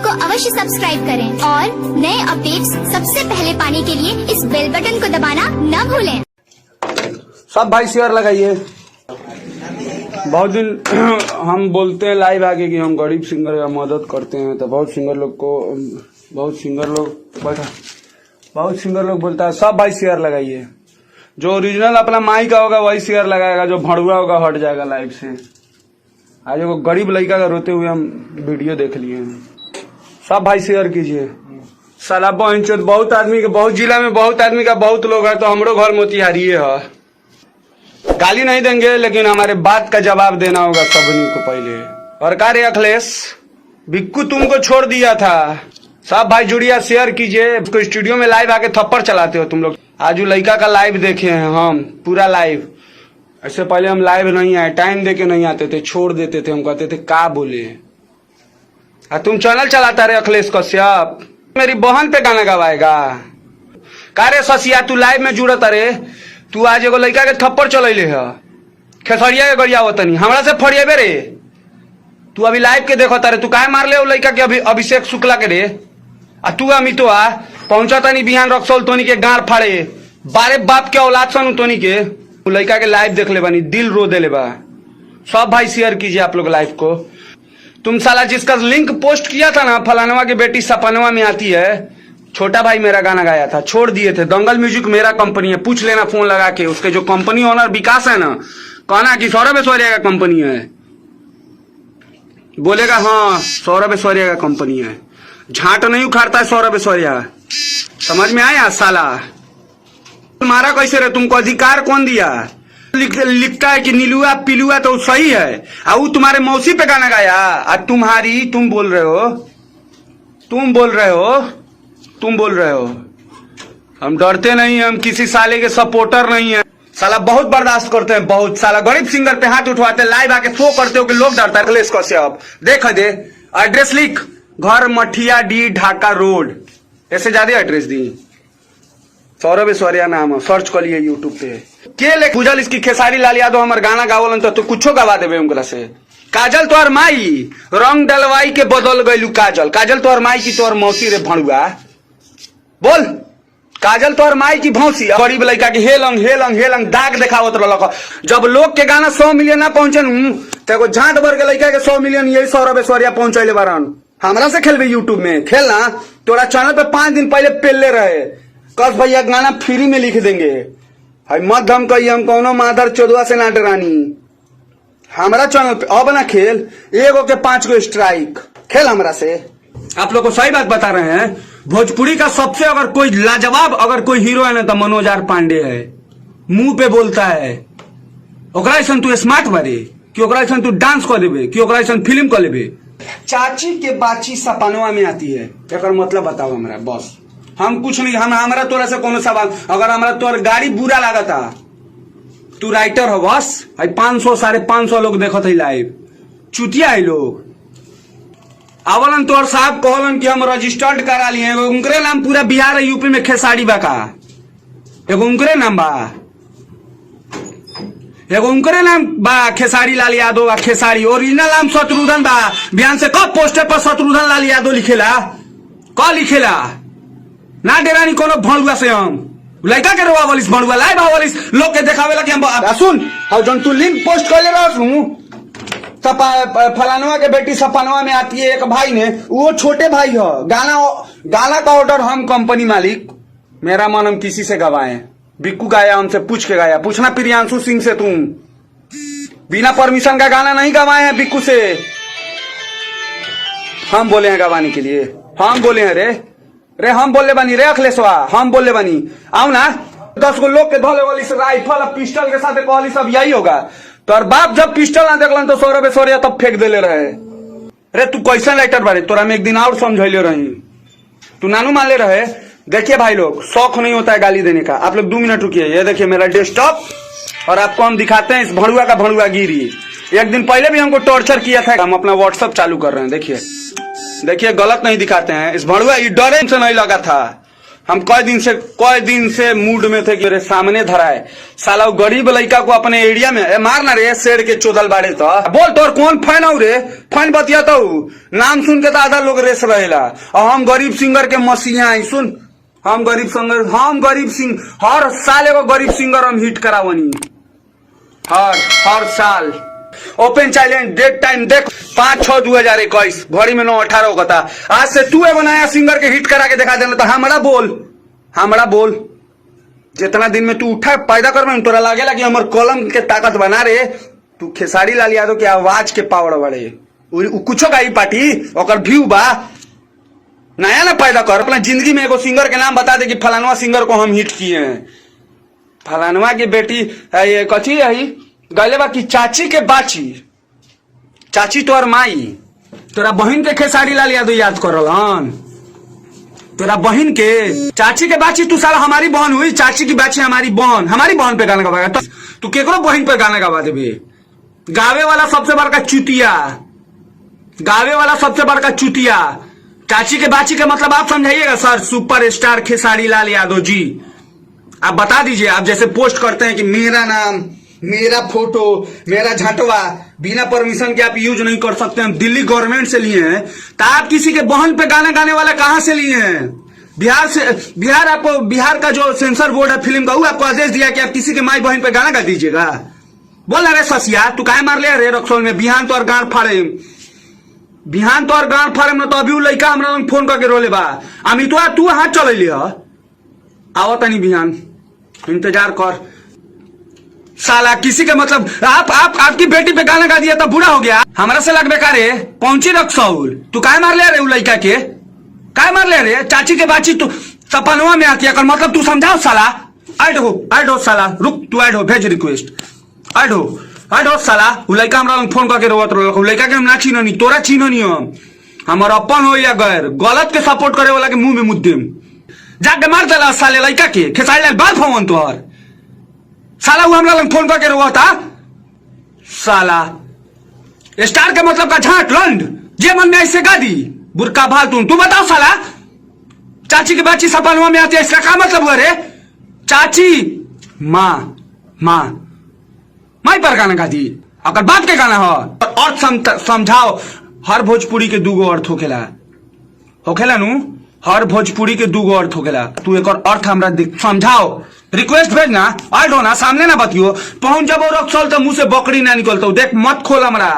को अवश्य सब्सक्राइब करें और नए अपडेट्स सबसे पहले पाने के लिए इस बेल बटन को दबाना न भूलें। सब भाई शेयर लगाइए। बहुत दिन हम बोलते हैं लाइव आके कि हम गरीब सिंगर का मदद करते हैं, तो बहुत सिंगर लोग बोलता है सब भाई शेयर लगाइए। जो ओरिजिनल अपना माई का होगा वही शेयर लगाएगा, जो भड़ुआ होगा हट जाएगा लाइव से। आज वो गरीब लड़का का रोते हुए हम वीडियो देख लिए हैं। सब भाई शेयर कीजिए। साला बहुत आदमी के, बहुत जिला में बहुत आदमी का बहुत लोग है, तो हमरो घर मोतिहारी है। गाली नहीं देंगे लेकिन हमारे बात का जवाब देना होगा सबनी को पहले। और कार्य अखिलेश बिक्कू तुमको छोड़ दिया था। सब भाई जुड़िया शेयर कीजिए। उसको स्टूडियो में लाइव आके थप्पड़ चलाते हो तुम लोग। आज लड़का का लाइव देखे हैं हम, पूरा लाइव। ऐसे पहले हम लाइव नहीं आए, टाइम देके नहीं आते थे, छोड़ देते थे। हम कहते थे का बोले। तुम चैनल चलाता रहे अखिलेश कश्यप, मेरी बहन पे गाना गवाएगा। कार्य ससिया तू लाइव में जुड़ता रे। तू आज एगो लड़का के थप्पड़ चलैले है, खेसरिया के गरिया तनी हमरा से फड़िएबे रे। तू अभी लाइव के देखो तारे, तू काहे मार ले लड़का के अभिषेक शुक्ला के रे। तू अमितवा पहुंचा तनी बिहान रक्सौल तोनी के गाड़ फाड़े। बारे बाप के औलाद सन तोनी के। लड़का के लाइव देख ले बानी, दिल रो दे ले बा। सब भाई शेयर कीजिए आप लोग लाइव को। तुम साला जिसका लिंक पोस्ट किया था ना, फलानवा की बेटी सपनवा में आती है, छोटा भाई मेरा गाना गाया था, छोड़ दिए थे। दंगल म्यूजिक मेरा कंपनी है, पूछ लेना फोन लगा के। उसके जो कंपनी ओनर विकास है ना, कहना कि सौरभ ऐश्वर्या का कंपनी है, बोलेगा हाँ सौरभ ऐश्वर्या का कंपनी है। झाट नहीं उखाड़ता है सौरभ ऐश्वर्या, समझ में आया साला। तुम्हारा कैसे रहे, तुमको अधिकार कौन दिया। लिखता है कि नीलुआ पिलुआ तो सही है, और वो तुम्हारे मौसी पे गाना गाया। तुम बोल रहे हो। हम डरते नहीं, हम किसी साले के सपोर्टर नहीं है। साला बहुत बर्दाश्त करते हैं, बहुत। साला गरीब सिंगर पे हाथ उठवाते, लाइव आके शो करते हो कि लोग डरता है। अखिलेश कश्यप देख दे, एड्रेस लिख, घर मठिया डी ढाका रोड, ऐसे ज्यादा एड्रेस दी। सौरभ ऐश्वर्या नाम है, सर्च कर लिए यूट्यूब पे। के ले पूजल इसकी खेसारी लाल यादव हमार गाना गावलन तो कुछो गवा देवे उनकरा से। काजल तोहर माई रंग डलवाई के बदल गईलू। काजल तोहर माई की तोहर मौसी रे भणुआ। बोल, काजल तोहर माई की भौसी। गरीब लड़का की हेलंग दाग देखावत रहल। जब लोग के गाना 100 मिलियन ना पहुंचे तो झाट भर के लड़का के 100 मिलियन यही सौरभ ऐश्वर्या पहुंचैले बारन। हमरा से खेलबे यूट्यूब में, खेलना। तोरा चैनल पे 5 दिन पहले पेलले रहे, कस भैया गाना फ्री में लिख देंगे। मत धम कही, हम कौनो माधर चौदवा से ना डरानी। हमारा चैनल पे अब ना खेल, एगो के 5 गो स्ट्राइक खेल हमरा से। आप लोग को सही बात बता रहे हैं, भोजपुरी का सबसे अगर कोई लाजवाब अगर कोई हीरो है ना तो मनोज आर पांडे है। मुंह पे बोलता है। ओकरा ऐसा तू स्मार्ट बारे कि ओकरा ऐसा तू डांस कर देबे कि ओकरा ऐसा फिल्म कर लेबे। चाची के बाची सपनवा में आती है, एक मतलब बताओ हमरा। बस हम कुछ नहीं, हम हमारा तोरा से कोनो सवाल। अगर हमारा तोर गाड़ी बुरा लागता, तू राइटर हो बस। 500 550 लोग देखत है लाइव, चुतिया है लोग। आवलन तोर साहब कहलन कि हम रजिस्टर्ड करा लिए। एगो उनकरे नाम पूरा बिहार यूपी में खेसारी बा का, एगो उनकरे नाम बा, एगो उनकरे नाम बा खेसारी लाल यादव। आ खेसारी ओरिजिनल नाम शत्रुघ्न बा। बिहान से कब पोस्टर पर शत्रुघ्न लाल यादव लिखेला, क लिखेला ना डेरानी कोनो भणुआ से। हम लड़का के रोवा वालिस भणुआ लाइव आवलिस लोग के देखावेला कि हम सुन। और जन तू लिंक पोस्ट कर ले रहू, फलानवा के बेटी सपनवा में आती है, एक भाई ने, वो छोटे भाई है। गाना का ऑर्डर हम कंपनी मालिक, मेरा मन हम किसी से गवाए। बिक्कू गाया, हमसे पूछ के गाया। पूछना प्रियांशु सिंह से, तुम बिना परमिशन का गाना नहीं गवाए हैं बिक्कू से। हम बोले हैं गवाने के लिए, हम बोले हैं रे हम बोले बनी रे अखिलेशवा, हम बोले बनी। आओ ना 10 गो लोग के धोले वाली से राइफल पिस्टल के साथ कहली सब यही होगा। तोर बाप जब पिस्टल ना देखलन तो सौरभ ऐश्वर्या तब फेंक देले रहे। रे तू कैसा राइटर बारे, तोरा में एक दिन और समझैले रही, तू नानू मान ले रहे। देखिए भाई लोग, शौक नहीं होता है गाली देने का। आप लोग 2 मिनट रुकिए। ये देखिए मेरा डेस्कटॉप, और आपको हम दिखाते हैं इस भड़ुआ का भड़ुआ गिरी। एक दिन पहले भी हमको टॉर्चर किया था। हम अपना व्हाट्सएप चालू कर रहे हैं, देखिए गलत नहीं दिखाते हैं। इस भड़ुआ ये डरे से नहीं लगा था, हम कई दिन से मूड में थे कि मेरे सामने धरा है साला वो गरीब लड़का को अपने एरिया में मारना रे शेर के चोदल बाड़े तो बोल तोर कौन फैन हो रे फैन बतियाता नाम सुन के तो आधा लोग रेस रहेला और हम गरीब सिंगर के मसीहा आई सुन हम गरीब सिंगर हर साल एगो गरीब सिंगर हम हिट करावनी हर साल ओपन चैलेंज डेट टाइम देख 5/6/2021 घड़ी में 9/18 होता। आज से तू एगो नया सिंगर के हिट करा के दिखा देना तो हमरा बोल जितना दिन में तू उठा पैदा कर तोरा लागेला कि हमर कलम के ताकत बना रे तू खेसारी लाल यादव के आवाज के पावर बड़े कुछो गाई पार्टी और व्यू बा नया ना पैदा कर अपना जिंदगी में एगो सिंगर के नाम बता दे कि फलानवा सिंगर को हम हिट किए हैं फलानवा की बेटी है ये कथी है गले बा की चाची के बाची चाची तोर माई तोरा बहन के खेसारी लाल यादव याद करल तोरा बहन के चाची के बाची तू साला हमारी बहन हुई चाची की बाची हमारी बहन पे गाना गवाएगा तू केकरो बहन पे गाना गवा देबे गावे वाला सबसे बड़का चुतिया चाची के बाची का मतलब आप समझाइएगा सर सुपर स्टार खेसारी लाल यादव जी आप बता दीजिए आप जैसे पोस्ट करते हैं कि मेरा नाम मेरा फोटो मेरा झटवा बिना परमिशन के आप यूज नहीं कर सकते हम दिल्ली गवर्नमेंट से लिए हैं तो आप किसी के बहन पे गाना गाने वाला कहां से लिए हैं बिहार का जो सेंसर बोर्ड है फिल्म का वो आपको आदेश दिया कि आप किसी के माई बहन पे गाना गा दीजिएगा बोल रहे ससिया तू काहे मार ले रे रक्सौल में बिहान तो और गांड फाड़े न तो अभी लड़का हमरा फोन करके रोले बा अमितवा तू हाथ चल लिया आओ तनी बिहान इंतजार कर साला किसी के मतलब आपकी बेटी पे गाना गा दिया तो बुरा हो गया हमारा से लग बेकार है पहुंची रक्सौल तू काहे मार ले रे लड़का के काहे मार ले रे चाची के बाची तू सपनवा में आती है मतलब तू समझाओ साला ऐड हो साला रुक तू ऐड हो भेज रिक्वेस्ट ऐड हो साला उ लड़का हमरा फोन करके रोवत रहो लड़का के हम ना छीनो नहीं तोरा छीनो नहीं हमर अपन हो या गैर गलत के सपोर्ट करे वाला के मुंह में मुद्दे जाके मार चला साले लड़का के खेसारी लाल बात फोन तोहर साला वो हमरा फोन करके रोवता साला स्टार के मतलब का झाट लंड जे मन में ऐसे गा दी बुरका भाल तू बताओ साला चाची की बाची सपनवा में आती है इसका क्या मतलब हुआ रे चाची माई पर गाना गा दी अगर बात के गाना हो और समझाओ हर भोजपुरी के दूगो अर्थ होखेला नु हर भोजपुरी के दूगो अर्थ होखेला तू एक और अर्थ हमरा समझाओ रिक्वेस्ट भेजना ऐड हो ना सामने ना बतियो पहुंच जब रक्सौल तो मुंह से बकरी ना निकलता देख मत खोल हमरा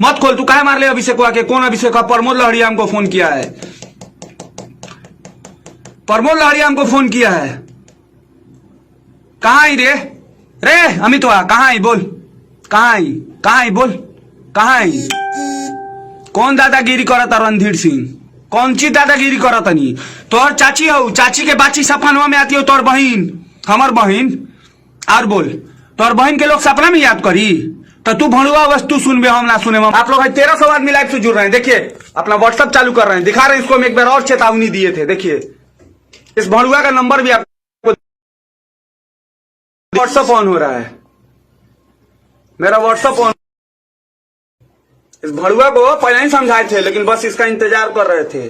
मत खोल तू काहे मार ले अभिषेक के कौन अभिषेक प्रमोद लहरिया हमको फोन किया है कहाँ आई रे अमितवा कहाँ आई बोल कौन दादागिरी करता रणधीर सिंह कौन सी दादागिरी करता नहीं तोर चाची हो चाची के बाची सपनवा में आती हो तोर बहन हमर बहन और बोल तोर बहन के लोग सपना में याद करी तो तू भणुआ वस्तु सुनबे हम ना सुने आप लोग 1300 आदमी लाइव से जुड़ रहे हैं देखिए अपना व्हाट्सएप चालू कर रहे हैं दिखा रहे हैं इसको हम एक बार और चेतावनी दिए थे देखिए इस भणुआ का नंबर भी आपको व्हाट्सएप ऑन हो रहा है मेरा व्हाट्सएप ऑन इस भड़ुआ को पहले ही समझाए थे लेकिन बस इसका इंतजार कर रहे थे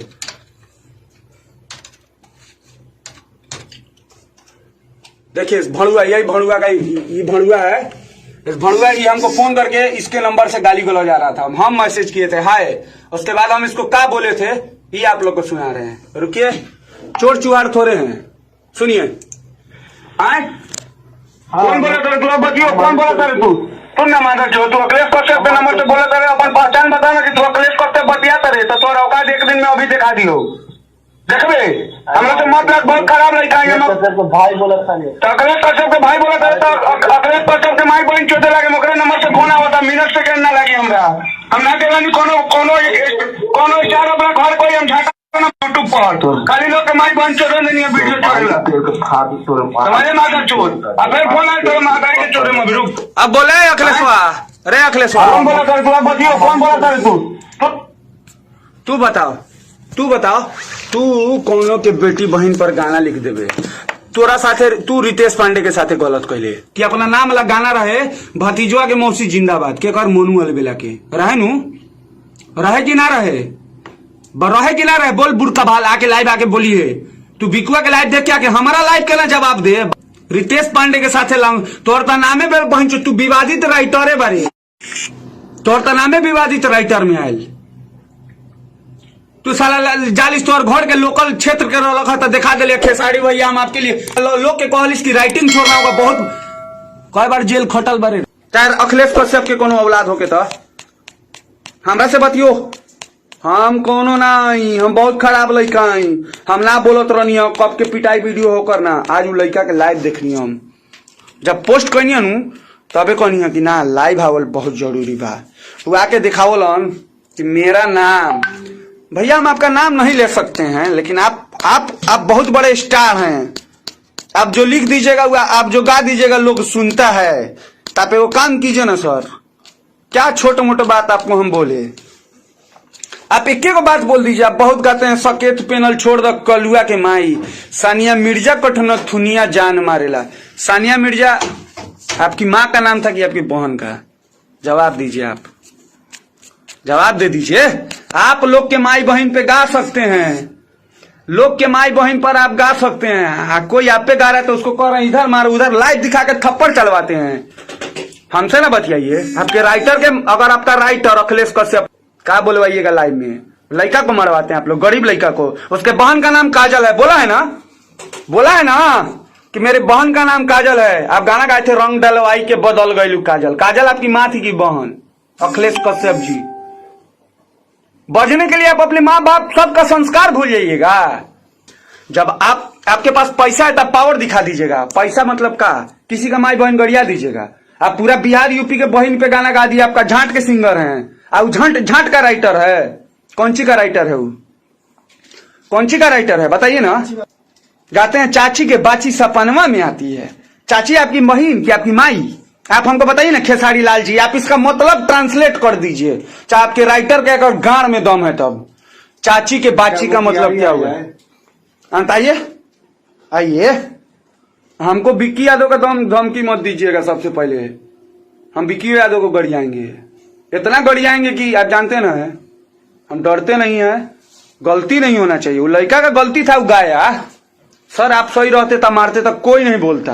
देखिए इस भड़ुआ यही भड़ुआ का ये भड़ुआ है इस भड़ुआ ये हमको फोन करके इसके नंबर से गाली गलौज आ रहा था हम मैसेज किए थे हाय उसके बाद हम इसको क्या बोले थे ये आप लोग को सुना रहे हैं रुकिए चोर चुहार थोड़े हैं सुनिए कौन बोला था तू बतियो कौन बोला था तू तुम ना मांगा जो तू अखिलेश कश्यप के नंबर से बोला था अपन पहचान बताना कि तू अखिलेश कश्यप बतियाता रहे तो तोरा औकात एक दिन में अभी दिखा दियो देखबे हम लोग तो मतलब बहुत खराब लड़का है हम भाई बोला था तो अखिलेश कश्यप के भाई बोला था तो अखिलेश कश्यप के माई बहन चोदे लागे मोकरे नंबर से फोन आवता मिनट सेकंड ना लगी हमरा हम ना देवानी कोनो स्टार अपना घर कोई हम झाटा यूट्यूब पर खाली लोग के माई बहन चोदे नहीं है वीडियो चलेला तुम्हारे माता चोर अब फिर फोन आए तो माता के चोरे में रुक अब बोले अखिलेशवा रे अखिलेशवा कौन बोला था तू बतियो कौन बोला था तू बताओ तू कौनो के बेटी बहन पर गाना लिख देबे तोरा साथे तू रितेश पांडे के साथे गलत कहले कि अपना नाम वाला गाना रहे भतीजवा के मौसी जिंदाबाद के कर मोनू अलबेला के रहे नु रहे कि ना रहे बोल बुरका भाल आके लाइव आके बोलिए तू बिकुआ के लाइव देख के आके हमारा लाइव के ना जवाब दे। रितेश पांडे के साथे लाऊं तोर तो नामे पे पहुंचो, तू विवादित राइटर बारे, तोर तो नामे विवादित राइटर में आयल। तू साला जालिस तोर घर के लोकल क्षेत्र के रखा था, दिखा दिले खेसारी भैया हम आपके लिए लोग के कहलिस की राइटिंग छोड़ना होगा। बहुत कई बार जेल खटल बारे। चाहे अखिलेश कश्यप के कोनो औलाद होके तो हमरा से बतियो, हम कोनो नहीं, हम बहुत खराब लड़का हई, हम ना बोलत रहनी कब के पिटाई वीडियो होकर ना। आज वो लड़का के लाइव देखनी हम जब पोस्ट करनी नु तबे कहनी कि ना लाइव आवल बहुत जरूरी बा। वो आके दिखावलन कि मेरा नाम, भैया हम आपका नाम नहीं ले सकते हैं लेकिन आप बहुत बड़े स्टार हैं, आप जो लिख दीजिएगा वो आप जो गा दीजिएगा लोग सुनता है। आप वो काम कीजिए ना सर, क्या छोटे मोटे बात आपको हम बोले, आप एक को बात बोल दीजिए। आप बहुत गाते हैं सकेत पेनल छोड़ दो कलुआ के माई, सानिया मिर्जा कठन थुनिया जान मारेला। सानिया मिर्जा आपकी माँ का नाम था कि आपकी बहन का? जवाब दीजिए, आप जवाब दे दीजिए। आप लोग के माई बहन पे गा सकते हैं, लोग के माई बहन पर आप गा सकते हैं। कोई आप पे गा रहा है तो उसको कह रहे हैं इधर मारो उधर, लाइव दिखा के थप्पड़ चलवाते हैं। हमसे ना बतियाइए। आपके राइटर के, अगर आपका राइटर अखिलेश कश्यप क्या बोलवाइएगा लाइव में, लड़का को मरवाते हैं आप लोग, गरीब लड़का को। उसके बहन का नाम काजल है, बोला है ना, बोला है ना कि मेरे बहन का नाम काजल है। आप गाना गाए थे रंग डलवाई के बदल गई काजल। काजल आपकी माँ थी कि बहन? अखिलेश कश्यप जी, बजने के लिए आप अपने माँ बाप सबका संस्कार भूल जाइएगा। जब आपके पास पैसा है तब पावर दिखा दीजिएगा। पैसा मतलब का, किसी का माई बहन गरिया दीजिएगा। आप पूरा बिहार यूपी के बहन पे गाना गा दिया, आपका झांट के सिंगर हैं। अब झांट का राइटर है, कौन सी का राइटर है वो, कौन सी का राइटर है बताइए ना। गाते हैं चाची के बाची सपनवा में आती है। चाची आपकी बहन की आपकी माई? आप हमको बताइए ना खेसारी लाल जी, आप इसका मतलब ट्रांसलेट कर दीजिए। चाहे आपके राइटर के अगर गाड़ में दम है तब चाची के बाची का मतलब क्या हुआ? आइए आइए, हमको विक्की यादव का धमकी मत दीजिएगा। सबसे पहले हम विक्की यादव को गरियाएंगे, इतना गरियाएंगे कि आप जानते ना है हम डरते नहीं है। गलती नहीं होना चाहिए, वो लड़का का गलती था, वो गाया। सर आप सही रहते तब मारते तब कोई नहीं बोलता।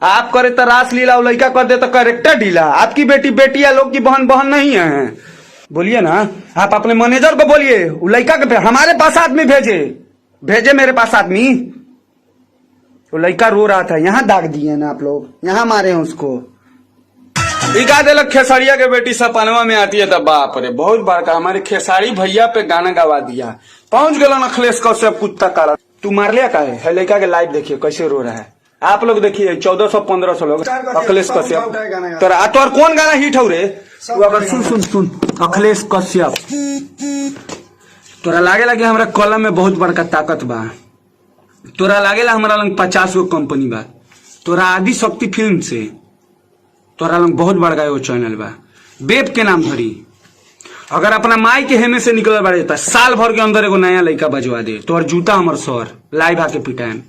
आप करे तो रास लीला, वो लड़का कर दे तो कैरेक्टर ढीला। आपकी बेटी या लोग की बहन नहीं है। बोलिए ना, आप अपने मैनेजर को बोलिए वो लड़का के हमारे पास आदमी भेजे मेरे पास आदमी। वो लड़का रो रहा था, यहाँ दाग दिए ना आप लोग, यहाँ मारे हैं उसको। गा दिलक खेसारिया के बेटी सपनवा में आती है तब बाप रे, बहुत बड़का हमारे खेसारी भैया पे गाना गवा दिया। पहुंच गया अखिलेश कश्यप कुत्ता काला। तू मार लिया का है लड़का के लाइव देखिए कैसे रो रहा है। आप लोग देखिए 1400-1500 लोग। अखिलेश कश्यप तोर कौन गाना हिट हो रे? अगर सुन अखिलेश कश्यप, तोरा लागेला कि हमरा कलम में बहुत बड़का ताकत बा, तोरा लागेला हमारा लंग 50 गो कंपनी बा, तोरा आदि शक्ति फिल्म से तोरा लंग बहुत बड़का एगो चैनल बा, बेब के नाम धरी। अगर अपना माई के हेमे से निकल बारे तो साल भर के अंदर एगो नया लड़का बजवा दे, तोर जूता हमर सर लाइव आके पिटाएम।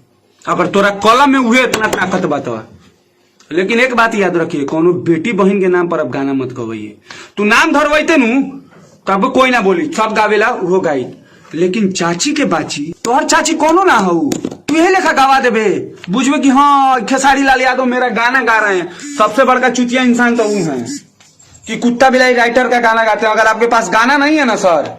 अगर तोरा कलम में हुए इतना ताकत बा तो। लेकिन एक बात याद रखिए, कोनो बेटी बहन के नाम पर अब गाना मत गवाइए। तू नाम धरवाइते नु तब कोई ना बोली, सब गावेला वो गाई। लेकिन चाची के बाची, तोहर चाची कोनो ना हो, तू यही लेखा गवा देबे, बुझबे कि हाँ खेसारी लाल यादव मेरा गाना गा रहे हैं। सबसे बड़का चुतिया इंसान तो वो है कि कुत्ता बिलाई राइटर का गाना गाते हैं। अगर आपके पास गाना नहीं है ना सर,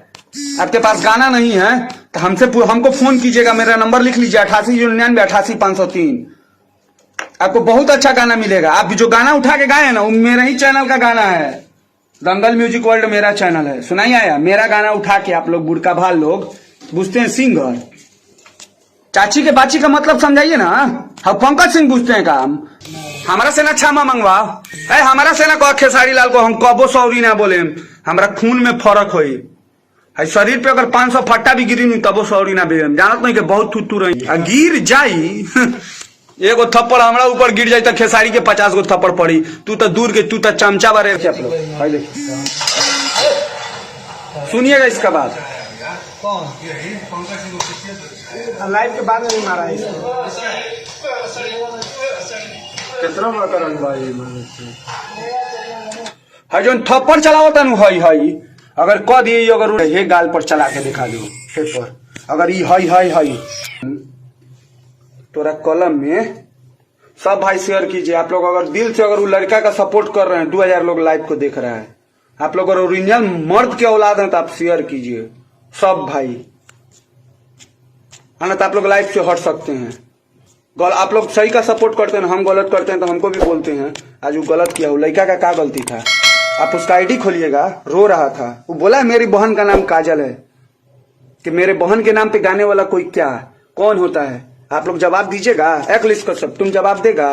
आपके पास गाना नहीं है तो हमको फोन कीजिएगा। मेरा नंबर लिख लीजिए 8899 88 आपको बहुत अच्छा गाना मिलेगा। आप जो गाना उठा के गाए हैं ना वो मेरा ही चैनल का गाना है, दंगल म्यूजिक वर्ल्ड मेरा चैनल है। सुनाई आया? मेरा गाना उठा के आप लोग बुढ़का भाल लोग बुझते हैं सिंगर। चाची के बाची का मतलब समझाइए ना। हम पंकज सिंह बुझते हैं काम। हमारा से ना क्षमा मंगवा, हमारा से ना कह खेसारी लाल को हम कबो सॉरी ना बोले, हमारा खून में फर्क होई। शरीर पे अगर 500 फट्टा भी गिरी नहीं तबो सॉरी ना बेम, जानत नहीं कि बहुत थुतू रही गिर जाई। एगो थप्पड़ हमरा ऊपर गिर जाई तो खेसारी के 50 गो थप्पड़ पड़ी। तू तो दूर के, तू तो चमचा बारे। आप लोग सुनिएगा इसका बात, लाइव के बाद नहीं मारा है कितना है जो थप्पड़ चलावता नु हई। अगर कह दिए अगर हे गाल पर चला के दिखा दो पेपर, अगर ई हई तोरा कलम में सब भाई शेयर कीजिए। आप लोग अगर दिल से अगर वो लड़का का सपोर्ट कर रहे हैं, 2000 लोग लाइव को देख रहा है, आप लोग अगर ओरिजिनल मर्द के औलाद हैं तो आप शेयर कीजिए सब भाई, है ना। तो आप लोग लाइव से हट सकते हैं। आप लोग सही का सपोर्ट करते हैं, हम गलत करते हैं तो हमको भी बोलते हैं आज वो गलत किया। वो लड़का का क्या गलती था? आप उसका आईडी खोलिएगा, रो रहा था, वो बोला मेरी बहन का नाम काजल है, कि मेरे बहन के नाम पे गाने वाला कोई क्या कौन होता है? आप लोग जवाब दीजिएगा। एक लिस्ट कर सब तुम जवाब देगा।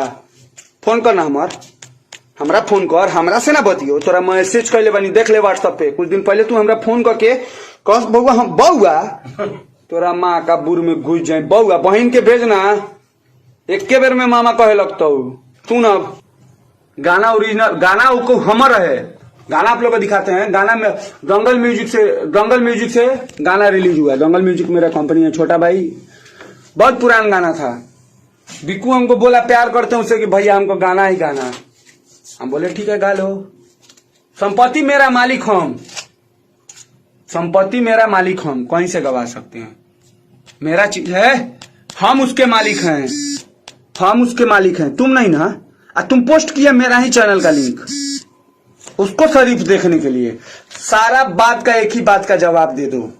फोन करना हमरा फोन कर, हमरा से ना बतियो। तोरा मैसेज कर ले बनी, देख ले व्हाट्सएप पे। कुछ दिन पहले तू हमरा फोन करके कस बउआ हम बउआ तोरा माँ का बुर में घुस जाए। बउआ बहन के भेजना, एक के बेर में मामा कहे लगता तू ना। गाना ओरिजिनल गाना को हमर है, गाना आप लोग को दिखाते हैं। गाना में दंगल म्यूजिक से गाना रिलीज हुआ है। दंगल म्यूजिक मेरा कंपनी है, छोटा भाई, बहुत पुराना गाना था। बिक्कू हमको बोला प्यार करते हैं उससे कि भैया हमको गाना ही गाना। हम बोले ठीक है गा लो। संपत्ति मेरा मालिक हम कहीं से गवा सकते हैं। मेरा चीज है, हम उसके मालिक हैं, तुम नहीं ना। तुम पोस्ट किया मेरा ही चैनल का लिंक उसको शरीफ देखने के लिए। सारा बात का एक ही बात का जवाब दे दो,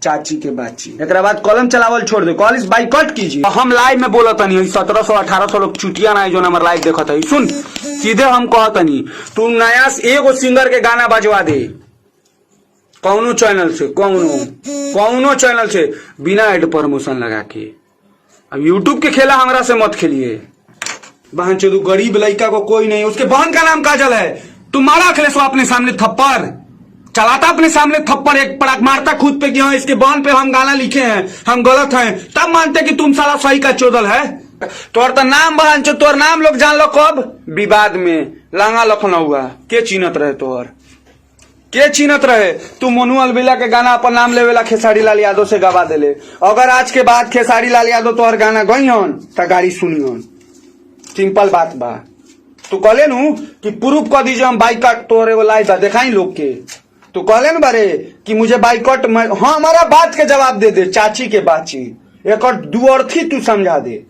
चाची के बाची। एक बाद कॉलम चलावल छोड़ दो, कॉलेज बाइकआउट कीजिए। हम लाइव में बोला था नहीं 1700-1800 लोग चुटिया ना जो हमारे लाइव देखा था। सुन सीधे हम कहता नहीं, तू नया एगो सिंगर के गाना बजवा दे कौनो चैनल से बिना एड प्रमोशन लगा के। अब यूट्यूब के खेला हमरा से मत खेलिए। बहन चोदू गरीब लड़का को कोई नहीं, उसके बहन का नाम काजल है। तुम मारा अखिलेश अपने सामने थप्पड़ चलाता, अपने सामने थप्पड़ एक पड़ाक मारता खुद पे कि हाँ इसके बहन पे हम गाना लिखे हैं, हम गलत हैं, तब मानते कि तुम साला सही का चोदल है। तोर तो नाम बहन चो, तोर नाम लोग जान लो कब विवाद में लांगा लखनऊ के चीनत रहे। तू मोनू अलबिला के गाना अपन नाम लेवेला खेसारी लाल यादव से गवा देले। अगर आज के बाद खेसारी लाल यादव तोहर गाना गईन तो गाड़ी सुनियन। सिंपल बात बा। तू कहले नु कि प्रूफ कर दीजिए हम बाइकआउट, तोहरे वो लाइव दिखाई लोग के। तू कहले न बारे कि मुझे बाइकआउट में, हाँ हमारा बात के जवाब दे दे चाची के बाची। एक और दुअर्थी तू समझा दे।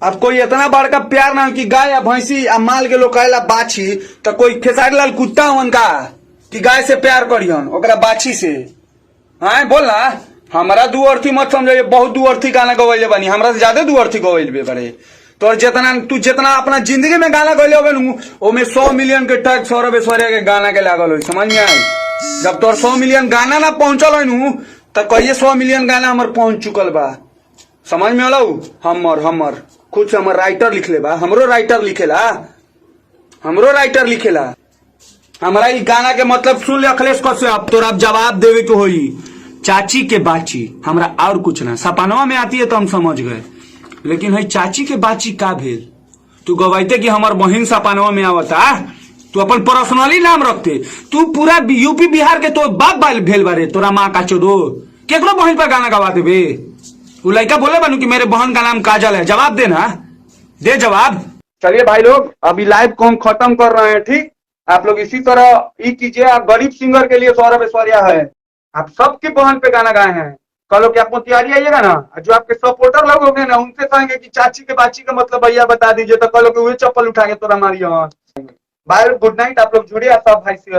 अब कोई इतना बड़का प्यार ना कि गाय या भैंसी या माल के लोग कहला बाछी, तो कोई खेसारी लाल कुत्ता हवन का कि गाय से प्यार करियन ओकरा बाछी से? हाँ बोल ना, हमारा दुअर्थी मत समझो। बहुत दुअर्थी गाना गवैले बनी, हमरा से ज्यादा दुअर्थी गवैले बड़े। तो तू जितना अपना जिंदगी में गाना गैले होवे 100 मिलियन के टैक्स सौरभ ऐश्वर्या के गाना के लागल हो। समझ में आई? जब तोर 100 मिलियन गाना ना पहुंचल हो तो कहिए 100 मिलियन गाना हमार पहुंच चुकल बा। समझ में आलो? हमर खुद से हमर राइटर लिख ले बा, हमरो राइटर लिखेला। हमारा ई गाना के मतलब सुन ले अखिलेश कश्यप, तोरा जवाब देवे के होई चाची के बाची, हमरा और कुछ ना। सपनवा में आती है तो हम समझ गए, लेकिन है चाची के बाची का भेल? तू गवाइते कि हमार बहन सपनवा में आवता, तू अपन पर्सनली नाम रखते। तू पूरा यूपी बिहार के तो बाप भेल बारे। तोरा माँ का चोदो केकरो बहन पर गाना गवा देबे? वो लड़का बोले बनू कि मेरे बहन का नाम काजल है। जवाब देना, दे जवाब। चलिए भाई लोग, अभी लाइव को हम खत्म कर रहे हैं, ठीक? आप लोग इसी तरह ही कीजिए। आप गरीब सिंगर के लिए सौरभ ऐश्वर्या है, आप सबके बहन पे गाना गाए हैं। कल क्या आपको तैयारी आइएगा ना, जो आपके सपोर्टर लोग होंगे ना उनसे कहेंगे कि चाची के बाची का मतलब भैया बता दीजिए, तो कल वही चप्पल उठा के तोरा मारिए। Bye, good night. आप लोग जुड़िए, सब भाई से।